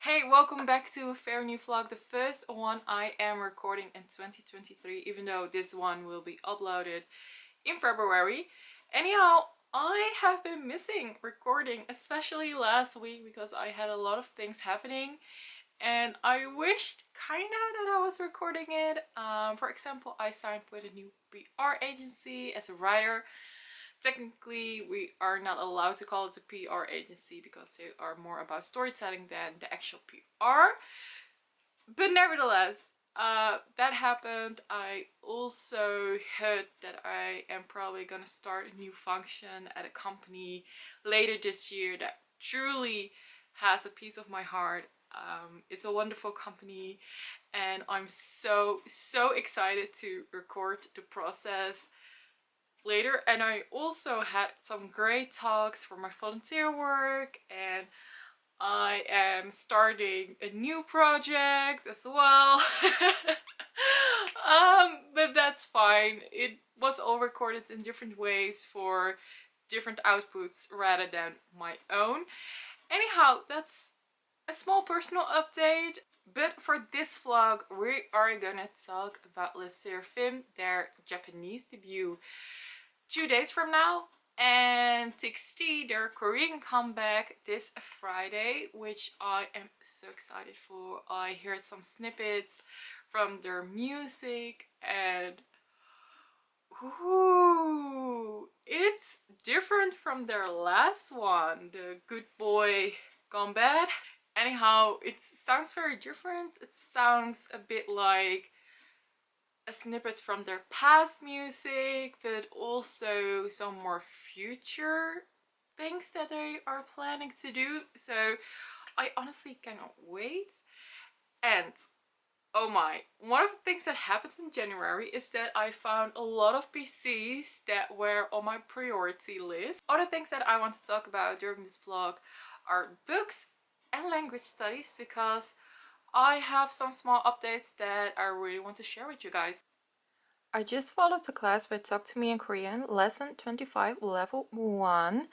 Hey, welcome back to a fair new vlog, the first one I am recording in 2023, even though this one will be uploaded in February. Anyhow, I have been missing recording, especially last week, because I had a lot of things happening and I wished kinda that I was recording it. For example, I signed with a new PR agency as a writer. Technically, we are not allowed to call it a PR agency because they are more about storytelling than the actual PR. But nevertheless, that happened. I also heard that I am probably gonna start a new function at a company later this year that truly has a piece of my heart. It's a wonderful company and I'm so excited to record the process later. And I also had some great talks for my volunteer work, and I am starting a new project as well. But that's fine. It was all recorded in different ways for different outputs rather than my own. Anyhow, that's a small personal update. But for this vlog, we are gonna talk about Le Sserafim, their Japanese debut, 2 days from now, and TXT, their Korean comeback, this Friday, which I am so excited for. I heard some snippets from their music and ooh, it's different from their last one, the Good Boy Gone Bad. Anyhow, it sounds very different. It sounds a bit like a snippet from their past music, but also some more future things that they are planning to do. So I honestly cannot wait. And oh my, one of the things that happens in January is that I found a lot of PCs that were on my priority list. Other things that I want to talk about during this vlog are books and language studies, because I have some small updates that I really want to share with you guys. I just followed the class by Talk to Me in Korean, lesson 25, level 1.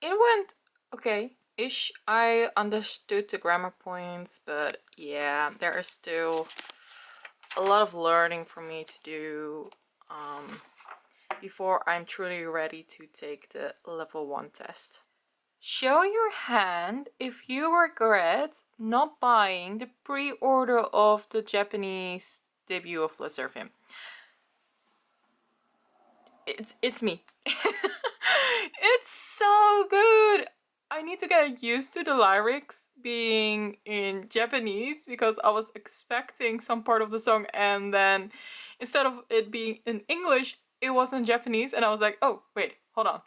It went okay-ish. I understood the grammar points, but yeah, there is still a lot of learning for me to do before I'm truly ready to take the level 1 test. Show your hand if you regret not buying the pre-order of the Japanese debut of Le Sserafim. It's me. It's so good. I need to get used to the lyrics being in Japanese, because I was expecting some part of the song and then instead of it being in English, it was in Japanese, and I was like, oh wait, hold on.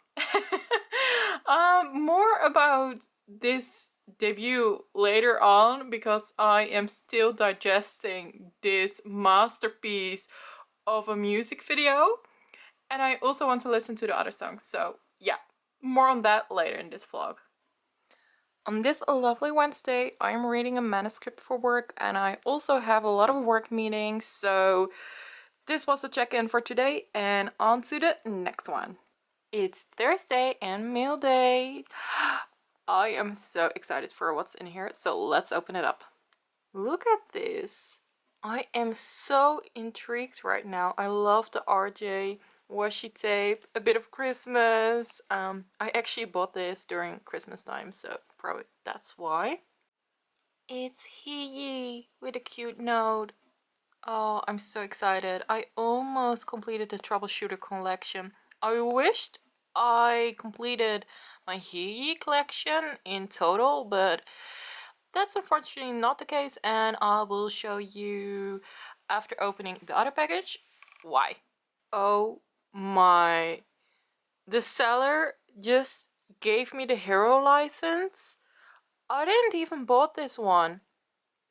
More about this debut later on, because I am still digesting this masterpiece of a music video. And I also want to listen to the other songs, so yeah, more on that later in this vlog. On this lovely Wednesday, I'm reading a manuscript for work, and I also have a lot of work meetings, so this was the check-in for today, and on to the next one. It's Thursday and meal day. I am so excited for what's in here, so let's open it up. Look at this. I am so intrigued right now. I love the RJ washi tape, a bit of Christmas. I actually bought this during Christmas time, so probably that's why. It's Hiyi with a cute note. Oh, I'm so excited. I almost completed the Troubleshooter collection. I wished I completed my Hiyi collection in total, but that's unfortunately not the case, and I will show you after opening the other package why. Oh my, the seller just gave me the hero license. I didn't even bought this one.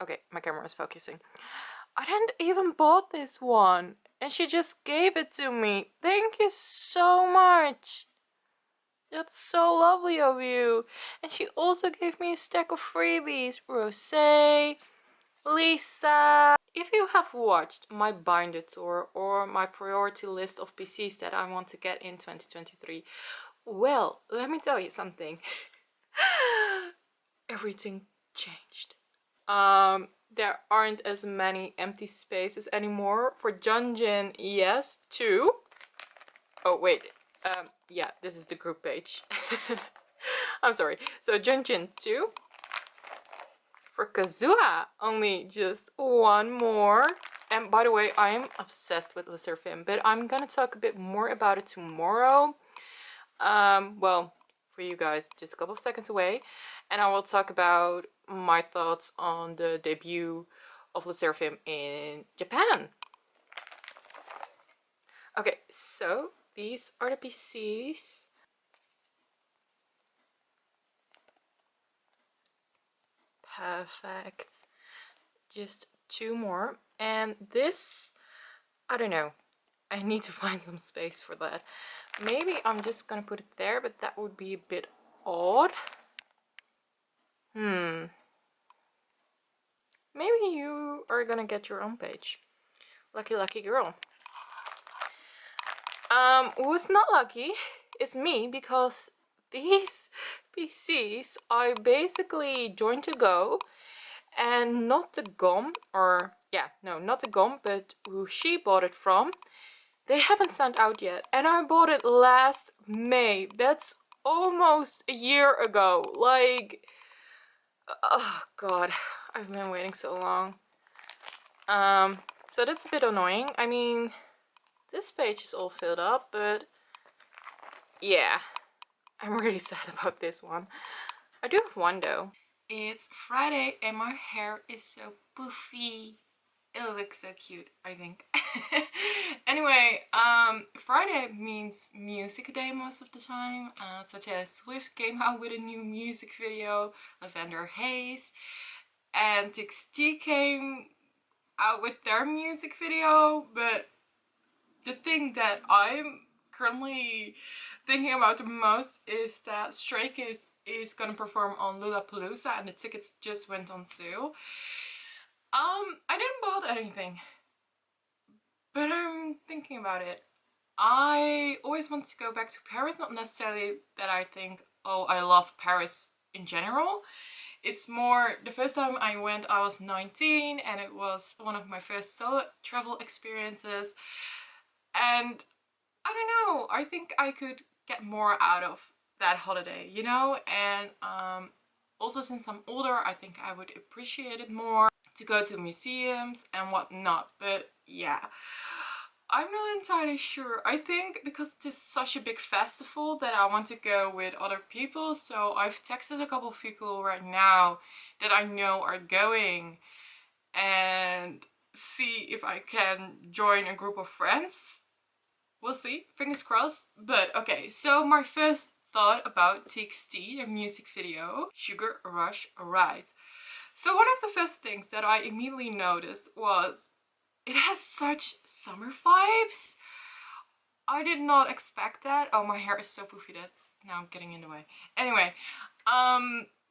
Okay, my camera is focusing. I didn't even bought this one, and she just gave it to me. Thank you so much. That's so lovely of you. And she also gave me a stack of freebies. Rosé, Lisa. If you have watched my binder tour or my priority list of PCs that I want to get in 2023, well, let me tell you something. Everything changed. there aren't as many empty spaces anymore. For Junjin, yes, 2. Oh wait, yeah, this is the group page. I'm sorry. So Junjin 2. For Kazuha, only just 1 more. And by the way, I am obsessed with Le Sserafim, but I'm gonna talk a bit more about it tomorrow. Well, for you guys, just a couple of seconds away. And I will talk about my thoughts on the debut of Le Sserafim in Japan. Okay, so these are the PCs. Perfect. Just 2 more. And this, I don't know. I need to find some space for that. Maybe I'm just gonna put it there, but that would be a bit odd. Maybe you are gonna get your own page. Lucky, lucky girl. Who's not lucky is me, because these PCs I basically joined to go, and not the GOM, or yeah, no, not the GOM, but who she bought it from, they haven't sent out yet, and I bought it last May. That's almost a year ago. Like, oh god, I've been waiting so long. So that's a bit annoying. I mean, this page is all filled up, but yeah, I'm really sad about this one. I do have one though. It's Friday and my hair is so poofy. It looks so cute, I think. Anyway, Friday means music day most of the time. Such as Swift came out with a new music video, Lavender Haze, and TXT came out with their music video. But the thing that I'm currently thinking about the most is that Stray Kids is gonna perform on Lollapalooza, and the tickets just went on sale. I didn't buy anything, but I'm thinking about it. I always want to go back to Paris, not necessarily that I think, oh, I love Paris in general. It's more, the first time I went I was 19 and it was one of my first solo travel experiences, and I don't know, I think I could get more out of that holiday, you know? And also, since I'm older, I think I would appreciate it more to go to museums and whatnot. But yeah, I'm not entirely sure. I think because it is such a big festival that I want to go with other people. So I've texted a couple of people right now that I know are going, and see if I can join a group of friends. We'll see, fingers crossed. But okay, so my first thought about TXT, their music video, Sugar Rush Ride. So one of the first things that I immediately noticed was it has such summer vibes. I did not expect that. Oh, my hair is so poofy, that's now getting in the way. Anyway,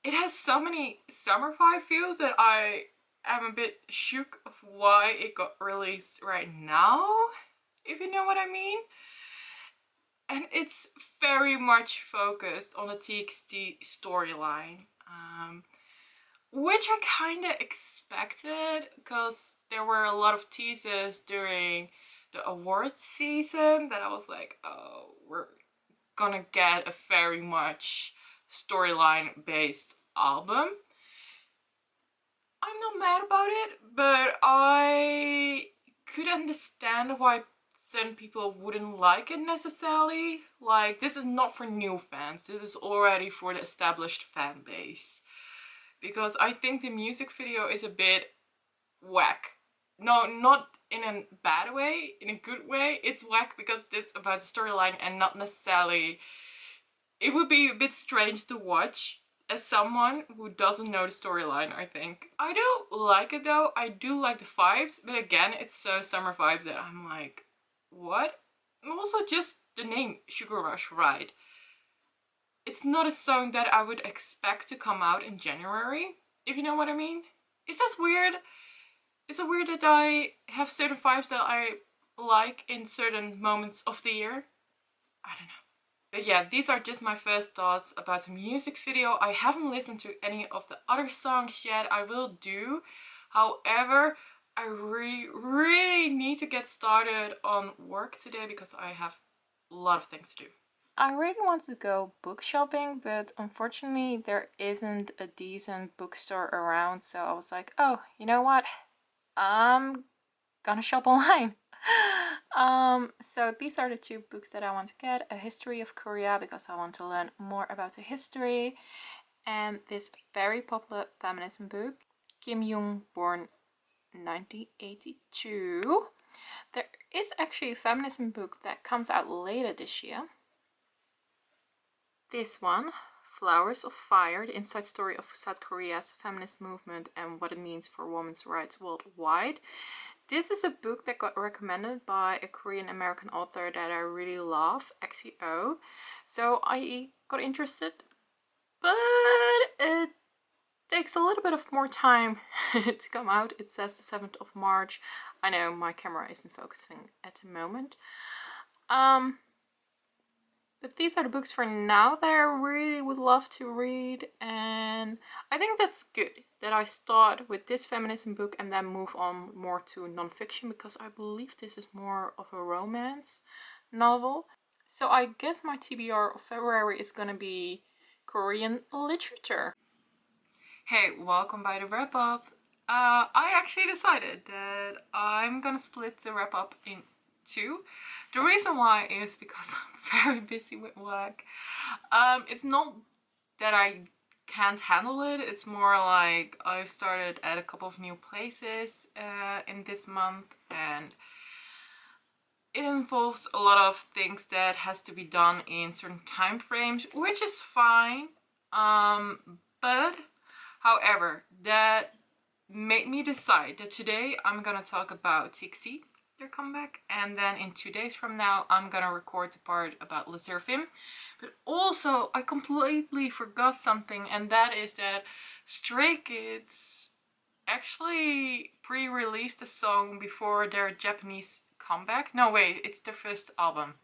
it has so many summer vibe feels that I am a bit shook of why it got released right now, if you know what I mean. And it's very much focused on the TXT storyline, which I kind of expected, because there were a lot of teasers during the awards season that I was like, oh, we're gonna get a very much storyline based album. I'm not mad about it, but I could understand why certain people wouldn't like it necessarily. Like, this is not for new fans, this is already for the established fan base. Because I think the music video is a bit whack. No, not in a bad way, in a good way. It's whack because it's about the storyline and not necessarily... It would be a bit strange to watch as someone who doesn't know the storyline, I think. I do like it though, I do like the vibes, but again, it's so summer vibes that I'm like, what? And also just the name, Sugar Rush Ride. It's not a song that I would expect to come out in January, if you know what I mean. Is that weird? Is it weird that I have certain vibes that I like in certain moments of the year? I don't know. But yeah, these are just my first thoughts about the music video. I haven't listened to any of the other songs yet. I will do. However, I really need to get started on work today because I have a lot of things to do. I really want to go book shopping, but unfortunately there isn't a decent bookstore around, so I was like, oh, you know what? I'm gonna shop online. So these are the two books that I want to get. A History of Korea, because I want to learn more about the history, and this very popular feminism book, Kim Jung, born 1982. There is actually a feminism book that comes out later this year. This one, Flowers of Fire, the inside story of South Korea's feminist movement and what it means for women's rights worldwide. This is a book that got recommended by a Korean American author that I really love, XEO. So I got interested, but it takes a little bit of more time to come out. It says the 7th of March. I know my camera isn't focusing at the moment. But these are the books for now that I really would love to read, and I think that's good that I start with this feminism book and then move on more to non-fiction, because I believe this is more of a romance novel. So I guess my TBR of February is gonna be Korean literature. Hey, welcome by the wrap up. I actually decided that I'm gonna split the wrap up in two. The reason why is because I'm very busy with work. It's not that I can't handle it, it's more like I've started at a couple of new places in this month, and it involves a lot of things that has to be done in certain time frames, which is fine. But however, that made me decide that today I'm gonna talk about TXT, their comeback, and then in 2 days from now I'm gonna record the part about Sserafim. But also I completely forgot something, and that is that Stray Kids actually pre-released a song before their Japanese comeback. No, wait, it's their first album.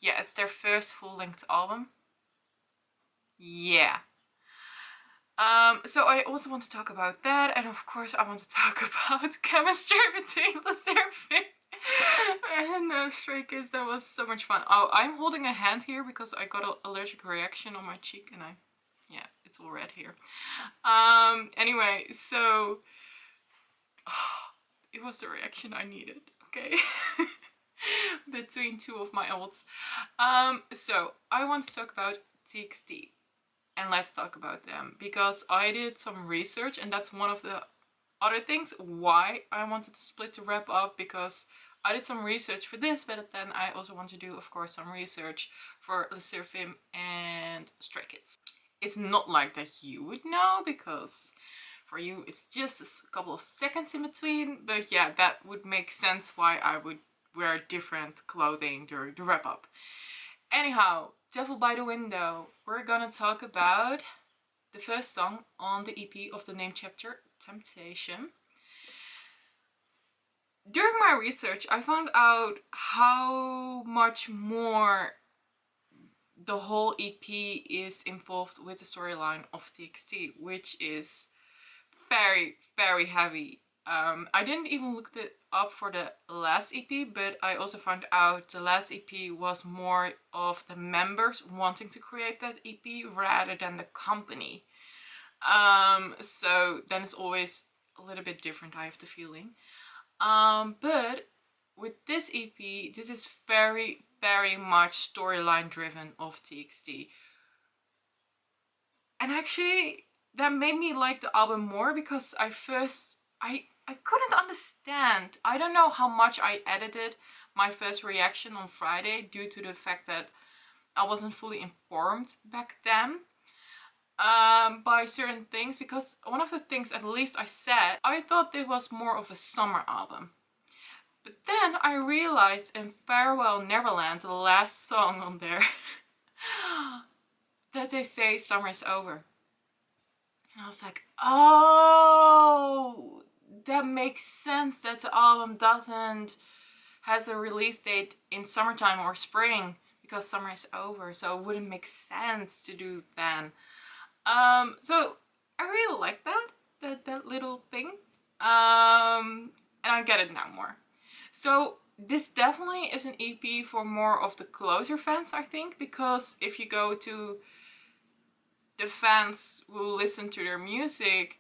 Yeah, it's their first full-length album. Yeah. So I also want to talk about that, and of course I want to talk about chemistry between Sserafim and Stray Kids. That was so much fun. Oh, I'm holding a hand here because I got an allergic reaction on my cheek, and yeah, it's all red here. Anyway, so it was the reaction I needed, okay? Between two of my olds. So I want to talk about TXT. And let's talk about them, because I did some research, and that's one of the other things why I wanted to split the wrap up, because I did some research for this, but then I also want to do, of course, some research for Sserafim and Stray Kids. It's not like that you would know, because for you it's just a couple of seconds in between, but yeah, that would make sense why I would wear different clothing during the wrap up. Anyhow, Devil by the Window. We're gonna talk about the first song on the EP of the name chapter, Temptation. During my research, I found out how much more the whole EP is involved with the storyline of TXT, which is very heavy. I didn't even look it up for the last EP, but I also found out the last EP was more of the members wanting to create that EP rather than the company. So then it's always a little bit different, I have the feeling. But with this EP, this is very much storyline driven of TXT. And actually, that made me like the album more, because I couldn't understand. I don't know how much I edited my first reaction on Friday due to the fact that I wasn't fully informed back then by certain things, because one of the things, at least I said, I thought it was more of a summer album. But then I realized in Farewell Neverland, the last song on there, that they say summer is over. And I was like, oh, that makes sense that the album has a release date in summertime or spring, because summer is over, so it wouldn't make sense to do then. So I really like that little thing. And I get it now more. So this definitely is an EP for more of the closer fans, I think, because if you go to the fans who listen to their music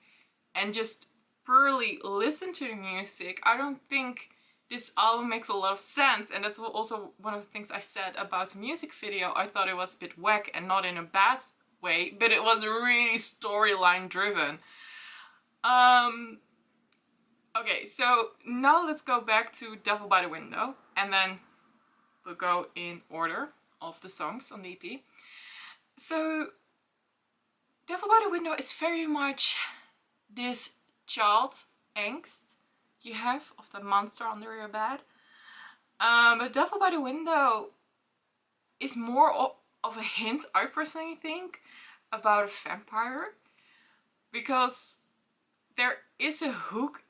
and just purely listen to the music, I don't think this album makes a lot of sense. And that's also one of the things I said about the music video. I thought it was a bit whack, and not in a bad way, but it was really storyline driven. Okay, so now let's go back to Devil by the Window, and then we'll go in order of the songs on the EP. So Devil by the Window is very much this child angst you have of the monster under your bed. But Devil by the Window is more of a hint, I personally think, about a vampire, because there is a hook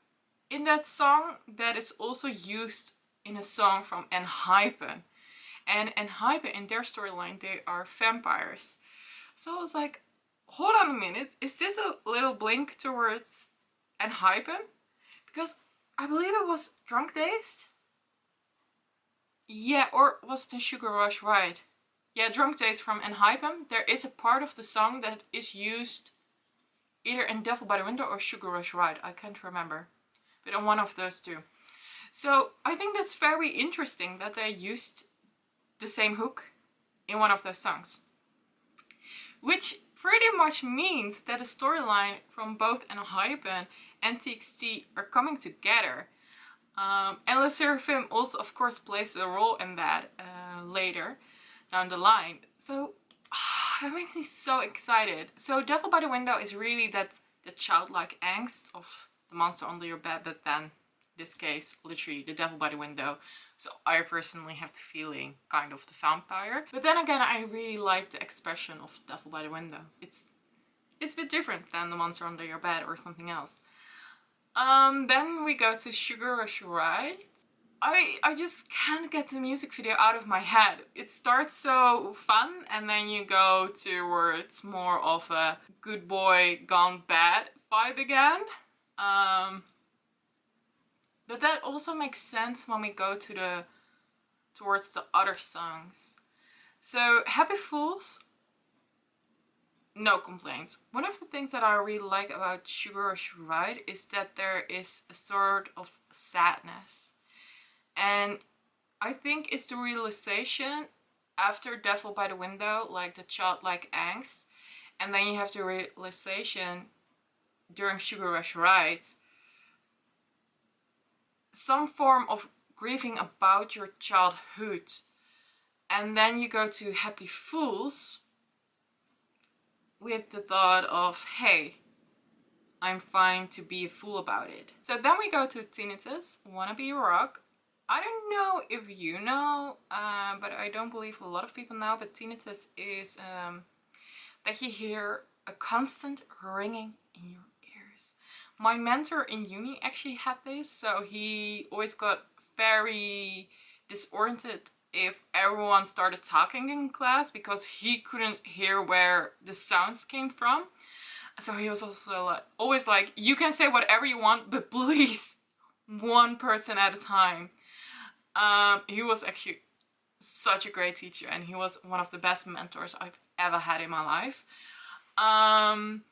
in that song that is also used in a song from Enhypen. And Enhypen, in their storyline, they are vampires. So I was like, hold on a minute, is this a little blink towards Enhypen? Because I believe it was Drunk Dazed? Yeah, or was it in Sugar Rush Ride? Yeah, Drunk Dazed from Enhypen. There is a part of the song that is used either in Devil by the Window or Sugar Rush Ride. I can't remember. But on one of those two. So I think that's very interesting that they used the same hook in one of those songs. Which pretty much means that the storyline from both Enhypen and TXT are coming together. And the Sserafim also, of course, plays a role in that later down the line. So that makes me so excited. So Devil by the Window is really the childlike angst of the monster under your bed, but then, in this case, literally the devil by the window. So I personally have the feeling kind of the vampire. But then again, I really like the expression of the devil by the window. It's a bit different than the monster under your bed or something else. Then we go to Sugar Rush Ride. I just can't get the music video out of my head. It starts so fun, and then you go towards more of a good boy gone bad vibe again. But that also makes sense when we go to towards the other songs. So Happy Fools, no complaints. One of the things that I really like about Sugar Rush Ride is that there is a sort of sadness. And I think it's the realization after Devil by the Window, like the childlike angst, and then you have the realization during Sugar Rush Ride, some form of grieving about your childhood. And then you go to Happy Fools with the thought of, hey, I'm fine to be a fool about it. So then we go to Tinnitus, Wanna Be Rock. I don't know if you know, but I don't believe a lot of people know, but tinnitus is that you hear a constant ringing in your ears. My mentor in uni actually had this, so he always got very disoriented if everyone started talking in class because he couldn't hear where the sounds came from. So he was also like, always like, you can say whatever you want, but please, one person at a time. He was actually such a great teacher, and he was one of the best mentors I've ever had in my life. And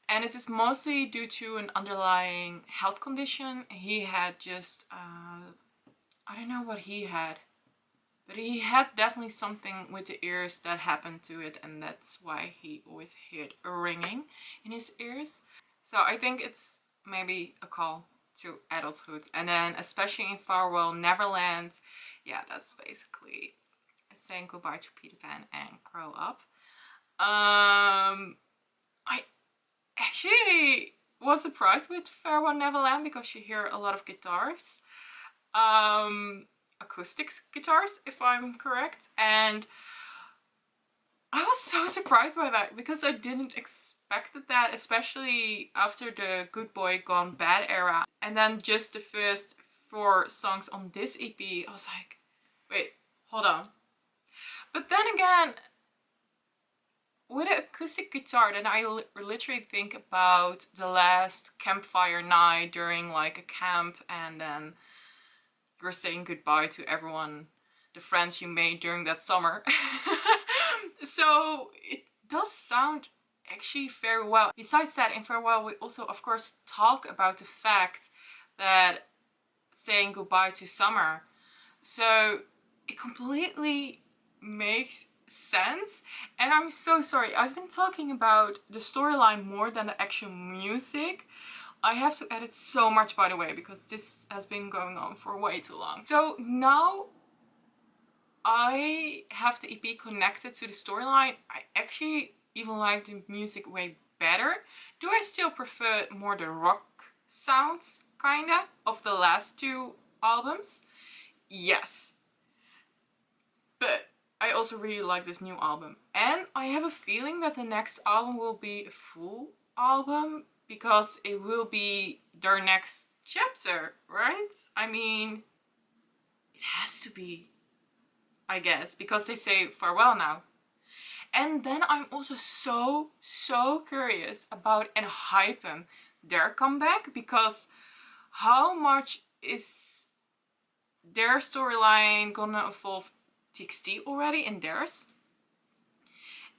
it is mostly due to an underlying health condition. He had just, I don't know what he had, but he had definitely something with the ears that happened to it, and that's why he always heard a ringing in his ears. So I think it's maybe a call to adulthood. And then especially in Farewell Neverland, yeah, that's basically saying goodbye to Peter Pan and grow up. I actually was surprised with Farewell Neverland because you hear a lot of guitars, acoustic guitars if I'm correct, and I was so surprised by that because I didn't expect that, especially after the Good Boy Gone Bad era. And then just the first 4 songs on this EP, I was like, wait, hold on. But then again, with an acoustic guitar, then I literally think about the last campfire night during like a camp, and then you're saying goodbye to everyone, the friends you made during that summer. So it does sound actually very well. Besides that, in Farewell, we also of course talk about the fact that saying goodbye to summer. So it completely makes sense. And I'm so sorry, I've been talking about the storyline more than the actual music. I have to edit so much, by the way, because this has been going on for way too long. So now I have the EP connected to the storyline. I actually even like the music way better. Do I still prefer more the rock sounds, kinda, of the last two albums? Yes. But I also really like this new album. And I have a feeling that the next album will be a full album, because it will be their next chapter, right? I mean, it has to be, I guess, because they say farewell now. And then I'm also so curious about Enhypen, their comeback, because how much is their storyline gonna evolve TXT already in theirs?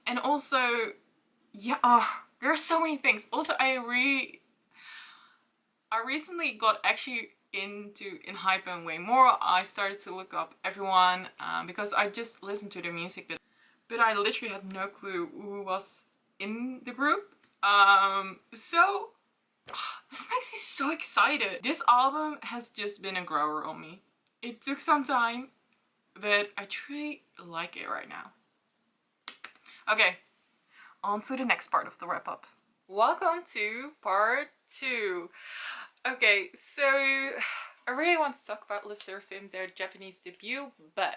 And also, yeah, there are so many things. Also, I recently got actually into Enhypen way more. I started to look up everyone because I just listened to their music, but I literally had no clue who was in the group. So this makes me so excited. This album has just been a grower on me. It took some time, but I truly like it right now. Okay, on to the next part of the wrap up. Welcome to part 2. Okay, so I really want to talk about Sserafim, their Japanese debut, but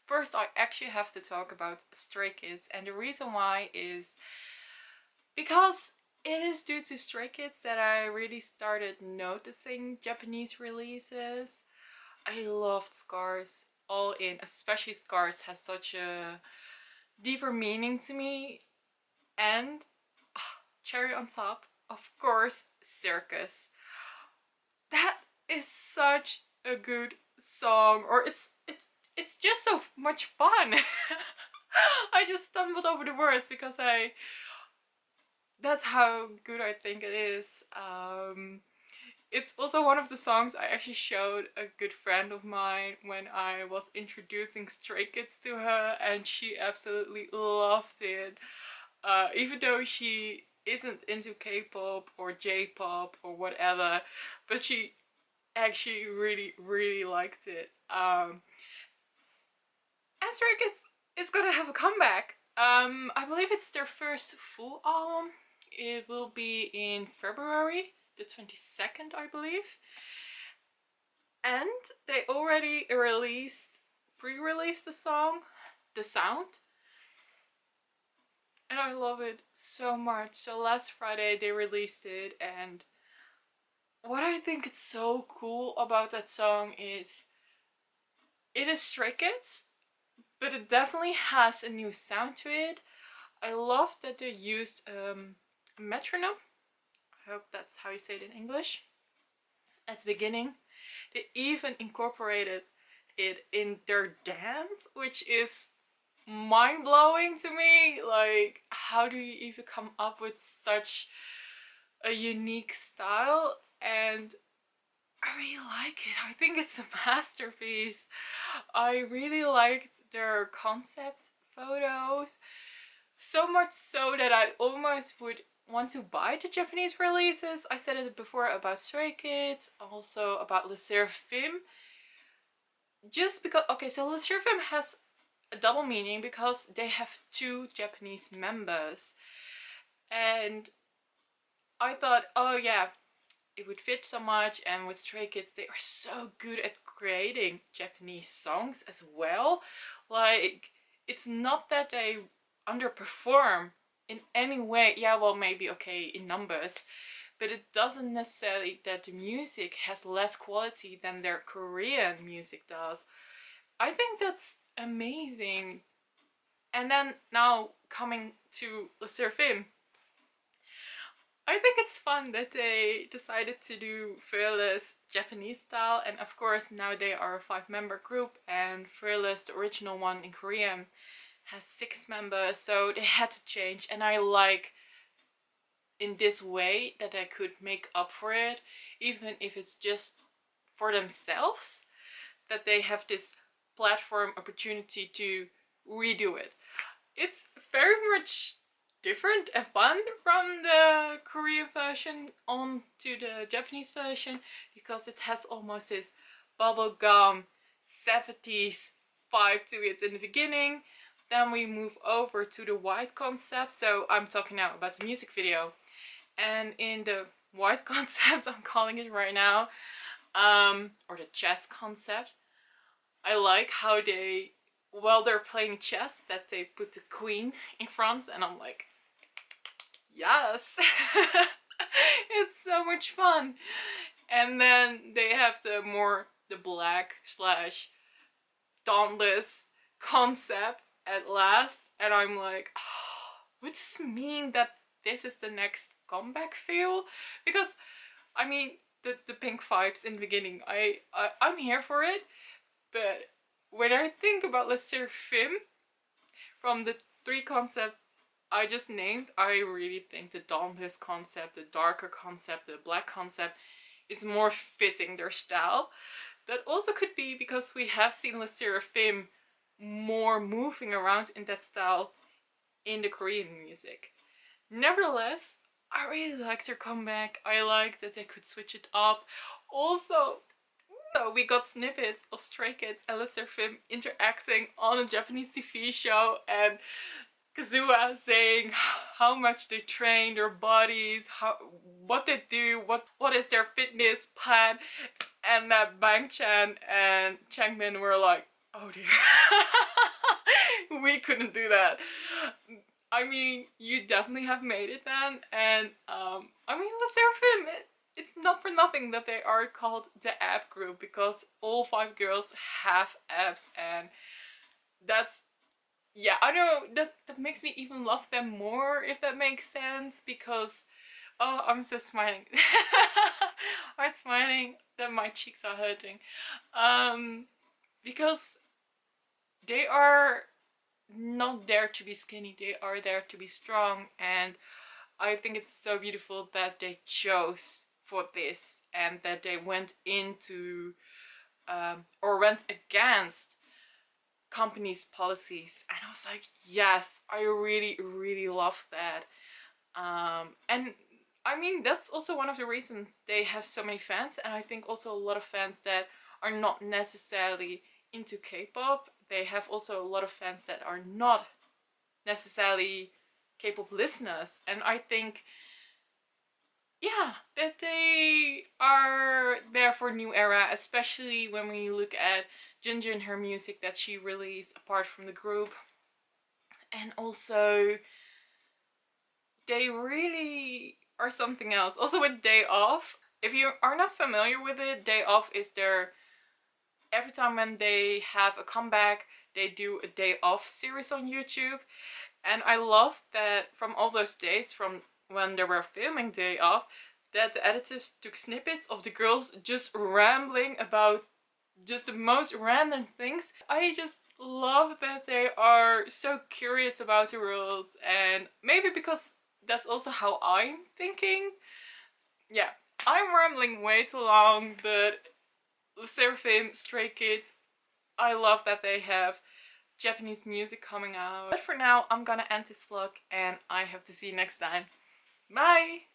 first I actually have to talk about Stray Kids, and the reason why is because it is due to Stray Kids that I really started noticing Japanese releases. I loved Scars all in, especially Scars has such a deeper meaning to me, and cherry on top, of course, Circus. That is such a good song, or it's just so much fun. I just stumbled over the words because that's how good I think it is. It's also one of the songs I actually showed a good friend of mine when I was introducing Stray Kids to her, and she absolutely loved it. Even though she isn't into K-pop or J-pop or whatever, but she actually really liked it. And Stray Kids is gonna have a comeback. I believe it's their first full album. It will be in February the 22nd, I believe. And they already pre-released the song, The Sound. And I love it so much. So last Friday they released it, and what I think is so cool about that song is it is Stray Kids, but it definitely has a new sound to it. I love that they used a metronome. I hope that's how you say it in English. At the beginning, they even incorporated it in their dance, which is mind-blowing to me. Like, how do you even come up with such a unique style? And I really like it. I think it's a masterpiece. I really liked their concept photos, so much so that I almost would want to buy the Japanese releases. I said it before about Stray Kids, also about Le Sserafim. Just because, okay, so Le Sserafim has a double meaning because they have 2 Japanese members. And I thought, oh yeah, it would fit so much, and with Stray Kids they are so good at creating Japanese songs as well. Like, it's not that they underperform in any way. Yeah, well, maybe okay in numbers, but it doesn't necessarily that the music has less quality than their Korean music does. I think that's amazing And then now coming to Le Sserafim, I think it's fun that they decided to do Fearless Japanese style, and of course now they are a 5-member group, and Fearless, the original one in Korean, has 6 members, so they had to change, and I like in this way that they could make up for it, even if it's just for themselves, that they have this platform opportunity to redo it. It's very much different and fun from the Korean version on to the Japanese version, because it has almost this bubblegum 70s vibe to it in the beginning. Then we move over to the white concept, so I'm talking now about the music video. And in the white concept, I'm calling it right now, or the chess concept, I like how they, while they're playing chess, that they put the queen in front, and I'm like, yes! It's so much fun! And then they have the black slash dauntless concept at last, and I'm like, oh, would this mean that this is the next comeback feel? Because, I mean, the pink vibes in the beginning, I'm here for it, but when I think about Le Sserafim, from the 3 concepts I just named, I really think the dauntless concept, the darker concept, the black concept is more fitting their style. That also could be because we have seen Le Sserafim more moving around in that style in the Korean music. Nevertheless, I really liked their comeback. I like that they could switch it up. Also, we got snippets of Stray Kids and Le Sserafim interacting on a Japanese TV show, and Kazuha saying how much they train their bodies, what they do, what is their fitness plan, and that Bang-chan and Changbin were like, oh dear, we couldn't do that. I mean, you definitely have made it then, and I mean, Le Sserafim, it's not for nothing that they are called the ab group, because all 5 girls have abs, and that's, yeah, I know, that makes me even love them more, if that makes sense, because, oh, I'm so smiling. I'm smiling that my cheeks are hurting. Because they are not there to be skinny, they are there to be strong, and I think it's so beautiful that they chose for this, and that they went into, or went against companies' policies, and I was like, yes, I really, really love that. And I mean, that's also one of the reasons they have so many fans, and I think also a lot of fans that are not necessarily into K-pop. They have also a lot of fans that are not necessarily K-pop listeners, and I think, yeah, that they are there for a new era, especially when we look at Ginger and her music that she released apart from the group. And also, they really are something else. Also with Day Off, if you are not familiar with it, Day Off is their, every time when they have a comeback, they do a Day Off series on YouTube. And I love that from all those days, from when they were filming Day Off, that the editors took snippets of the girls just rambling about just the most random things. I just love that they are so curious about the world, and maybe because that's also how I'm thinking. Yeah, I'm rambling way too long, but Seraphim, Stray Kids, I love that they have Japanese music coming out. But for now, I'm gonna end this vlog, and I hope to see you next time. Bye!